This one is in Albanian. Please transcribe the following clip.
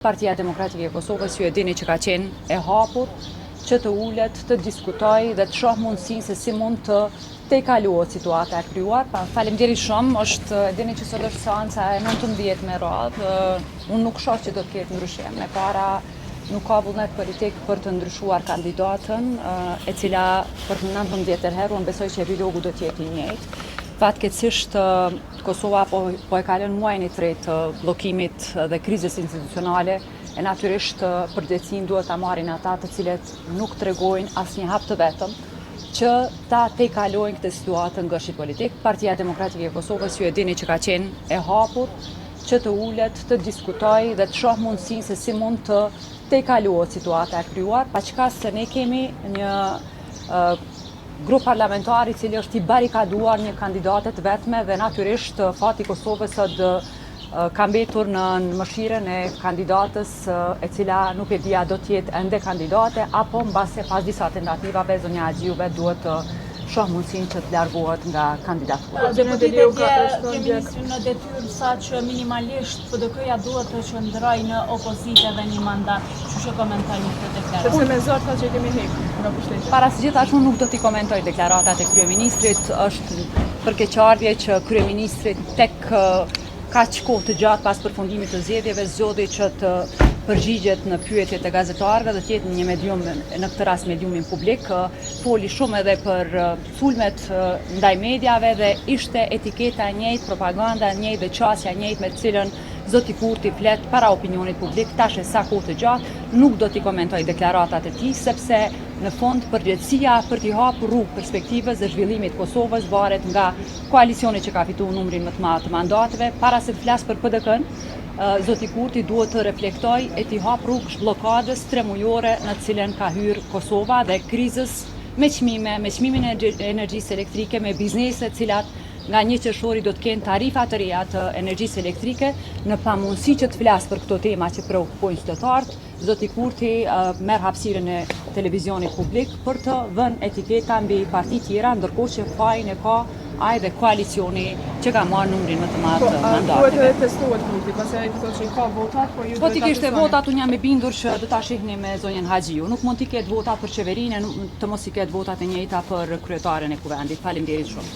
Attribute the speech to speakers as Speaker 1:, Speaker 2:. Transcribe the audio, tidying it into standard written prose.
Speaker 1: Partia Demokratike e Kosovës ju e dini që ka qenë e hapur që të ulet, të diskutoj dhe të shoh mundësinë se si mund të tejkalohet situata e krijuar. Faleminderit shumë, e dini që sot është seanca e 19 me radhë. Unë nuk shoh që do të ketë ndryshim. Me para nuk ka vullnet politik për të ndryshuar kandidatën, e cila për 19 herë unë besoj që epilogu do të jetë i njëjtë. Fatkeqësisht Kosova po e kalon muajin e tretë të bllokimit dhe krizës institucionale, e natyrisht përgjegjësinë duhet ta marrin ata të cilët nuk tregojnë asnjë hap të vetëm që ta tejkalojnë këtë situatë ngëshit politik. Partia Demokratike e Kosovës ju e dini që ka qenë e hapur që të ulet, të diskutoj dhe të shoh mundësinë se si mund të tejkalohet situata e krijuar, paçka se ne kemi një grup parlamentar i cili është i barikaduar një kandidatet vetme dhe natyrisht fati i Kosovës ka mbetur në mëshirën e kandidatës e cila nuk e dia do të jetë ende kandidate apo mbase pas disa tentativave zonja Haxhiu duhet të shoh mundësinë që të largohet nga kandidatura.
Speaker 2: Deputetët kryeministri në detyrë sa që minimalisht PDK-ja duhet të qëndrojë në opozitë dhe një mandat. Çu komentojnë këtë deklaratë?
Speaker 3: Sepse me zor thotë që kemi hequr në pushtetin.
Speaker 1: Para së gjithashtu nuk do t'i komentoj deklaratat e kryeministrit. Është përkeqardhje që kryeministri tek kaq kohë të gjatë pas përfundimit të zgjedhjeve zgjodhi që të përgjigjet në pyetjet e gazetarëve dhe të jetë një medium, në këtë rast mediumin publik, foli shumë edhe për sulmet ndaj mediave dhe ishte etiketa e njëjtë, propaganda e njëjtë dhe qasja e njëjtë me të cilën zoti Kurti flet para opinionit publik. Tash e sa kohë të gjatë nuk do t'i komentoj deklaratat e tij sepse në fond përgjegjësia për t'i hapur rrugë perspektivës dhe zhvillimit të Kosovës varet nga koalicioni që ka fituar numrin më të madh të mandateve. Para se të flas për PDK-n, zoti Kurti duhet të reflektoj e t'i hap rrugë bllokadës 3 mujore në të cilën ka hyrë Kosova dhe krizës me çmime, me çmimin e energjisë elektrike, me bizneset cilat nga 1 qershori do të kenë tarifa të reja të energjisë elektrike, në pamundësi që të flas për këto tema që preokupojnë qytetarët, zoti Kurti merr hapësirën e televizionit publik për të vënë etiketa mbi parti tjera, ndërkohë që fajin e ka ai dhe koalicioni që ka marrë numrin më të madh të mandateve.
Speaker 3: Duhet edhe testohet Kurti, pastaj ai thotë që ka votat, por ju
Speaker 1: Po ti kishte votat, unë jam e bindur që do ta shihni me zonjën Haxhiu. Nuk mund t'i ketë votat për qeverinë, të mos i ketë votat e njëjta për kryetaren e kuvendit. Faleminderit shumë.